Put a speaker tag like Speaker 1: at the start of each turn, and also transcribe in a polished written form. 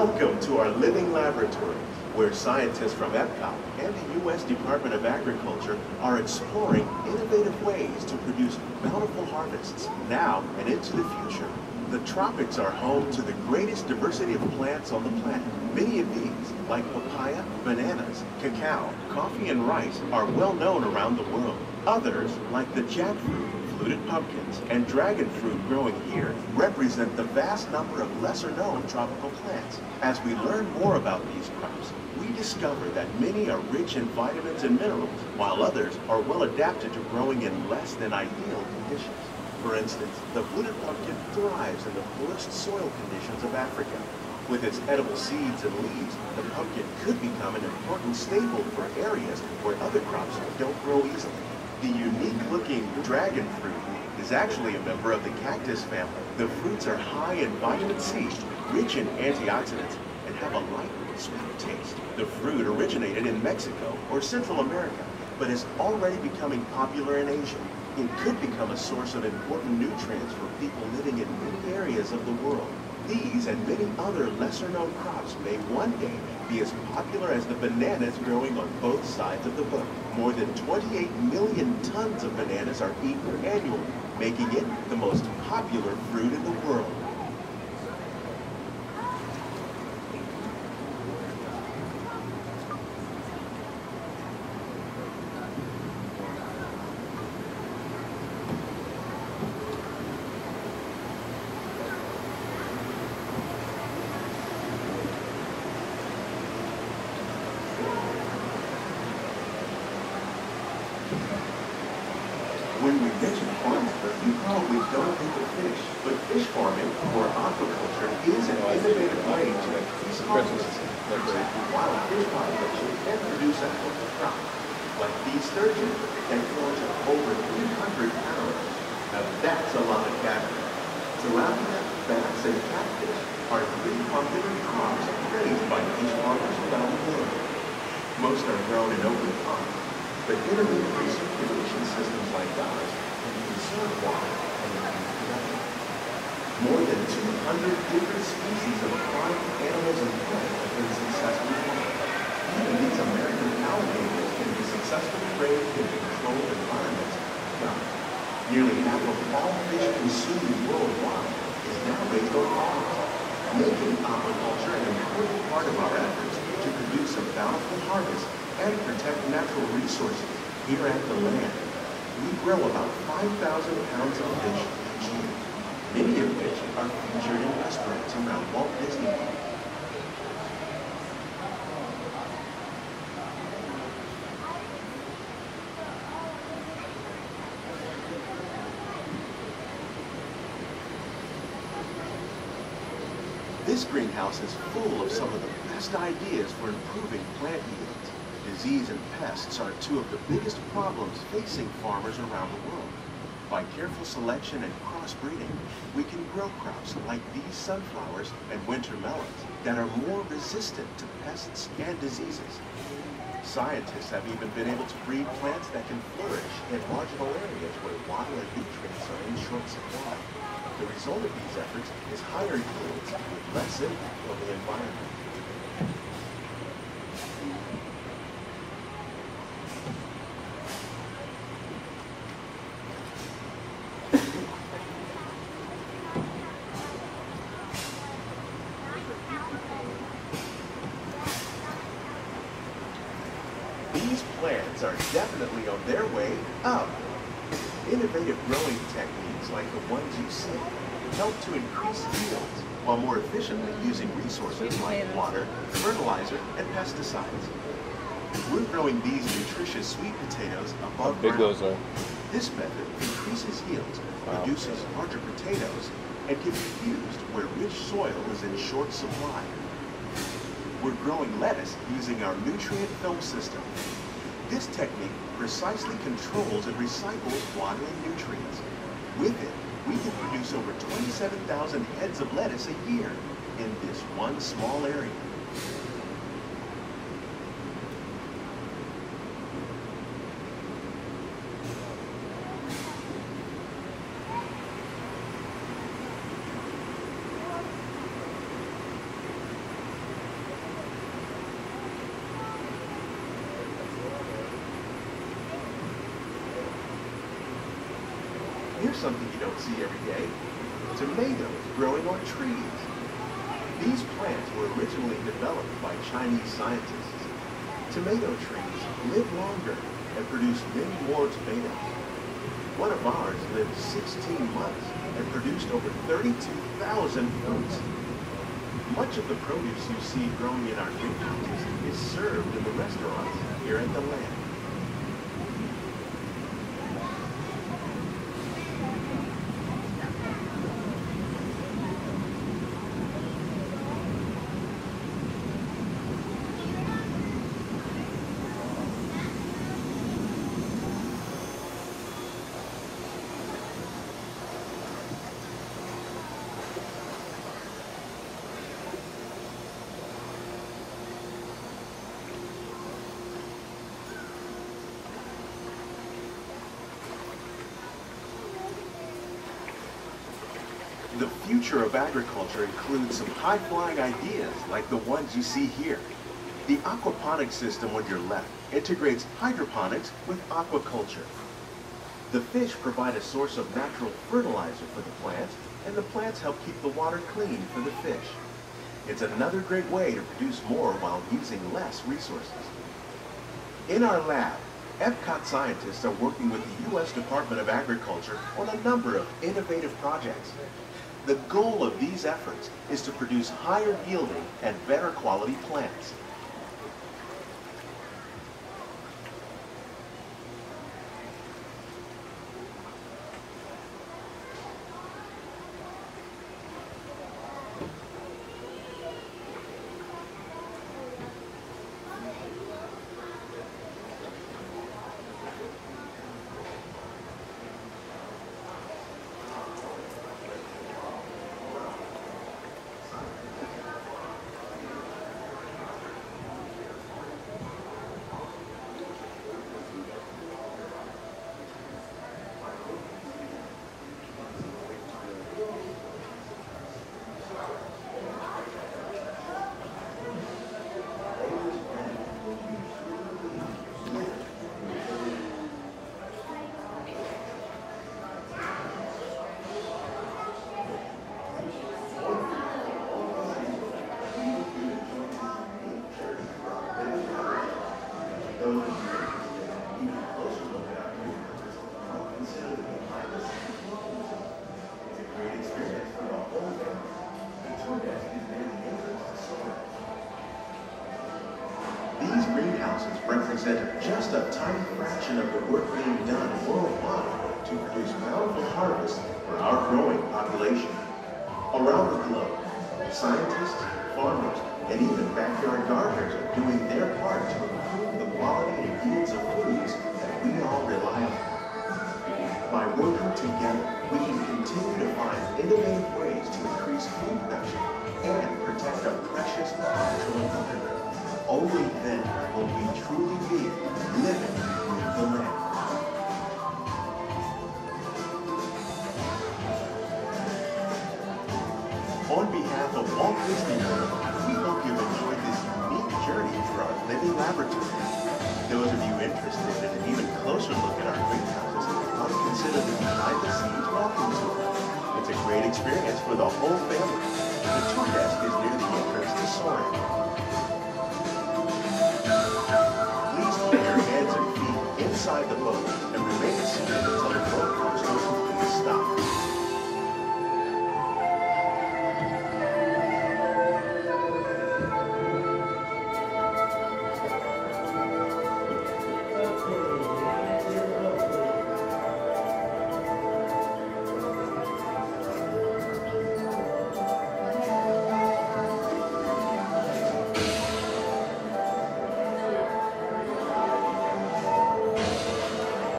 Speaker 1: Welcome to our living laboratory, where scientists from Epcot and the U.S. Department of Agriculture are exploring innovative ways to produce bountiful harvests now and into the future. The tropics are home to the greatest diversity of plants on the planet. Many of these, like papaya, bananas, cacao, coffee, and rice, are well known around the world. Others, like the jackfruit, fluted pumpkins, and dragon fruit growing here, represent the vast number of lesser-known tropical plants. As we learn more about these crops, we discover that many are rich in vitamins and minerals, while others are well adapted to growing in less than ideal conditions. For instance, the fluted pumpkin thrives in the poorest soil conditions of Africa. With its edible seeds and leaves, the pumpkin could become an important staple for areas where other crops don't grow easily. The unique-looking dragon fruit is actually a member of the cactus family. The fruits are high in vitamin C, rich in antioxidants, and have a light, sweet taste. The fruit originated in Mexico or Central America, but is already becoming popular in Asia. It could become a source of important nutrients for people living in many areas of the world. These and many other lesser-known crops may one day be as popular as the bananas growing on both sides of the boat. More than 28 million tons of bananas are eaten annually, making it the most popular fruit in the world. When we mention farming, you probably don't think of fish, but fish farming or aquaculture is an innovative way to increase harvests. For example, wild fish population can produce aquatic crops, like these sturgeon can grow to over 300 pounds. Now that's a lot of catfish. Tilapia, bass, and catfish are three popular crops raised by fish farmers around the world. Most are grown in open ponds, but innovative recirculation systems like ours can conserve water and increase production. More than 200 different species of aquatic animals and plants have been successfully farmed. Even these American alligators can be successfully raised in controlled environments. Now, nearly half of all fish consumed worldwide is now raised on farms, making aquaculture an important part of our efforts to produce a bountiful harvest and protect natural resources here at the land. We grow about 5,000 pounds of fish each year, many of which are featured in restaurants around Walt Disney World. This greenhouse is full of some of the best ideas for improving plant yields. Disease and pests are two of the biggest problems facing farmers around the world. By careful selection and crossbreeding, we can grow crops like these sunflowers and winter melons that are more resistant to pests and diseases. Scientists have even been able to breed plants that can flourish in marginal areas where water and nutrients are in short supply. The result of these efforts is higher yields with less impact on the environment. These plants are definitely on their way up. Innovative growing techniques like the ones you see help to increase yields while more efficiently using resources like water, fertilizer, and pesticides. We're growing these nutritious sweet potatoes above ground. Big those are. This method increases yields, produces larger potatoes, and can be used where rich soil is in short supply. We're growing lettuce using our nutrient film system. This technique precisely controls and recycles water and nutrients. With it, we can produce over 27,000 heads of lettuce a year in this one small area. Here's something you don't see every day. Tomatoes growing on trees. These plants were originally developed by Chinese scientists. Tomato trees live longer and produce many more tomatoes. One of ours lived 16 months and produced over 32,000 fruits. Much of the produce you see growing in our greenhouses is served in the restaurants here at the land. The future of agriculture includes some high-flying ideas like the ones you see here. The aquaponics system on your left integrates hydroponics with aquaculture. The fish provide a source of natural fertilizer for the plants, and the plants help keep the water clean for the fish. It's another great way to produce more while using less resources. In our lab, Epcot scientists are working with the U.S. Department of Agriculture on a number of innovative projects. The goal of these efforts is to produce higher yielding and better quality plants. These greenhouses represent just a tiny fraction of the work being done worldwide to produce bountiful harvests for our growing population. Around the globe, scientists, farmers, and even backyard gardeners are doing their part to improve the quality and yields of foods that we all rely on. By working together, we can continue to find innovative ways to increase food production and protect our precious natural environment. Only then will we truly be living with the land. On behalf of Walt Disney World, we hope you've enjoyed this unique journey through our living laboratory. Those of you interested in an even closer look at our greenhouses ought to consider the behind-the-scenes walking tour. It's a great experience for the whole family. The tour desk is near the entrance to Soaring.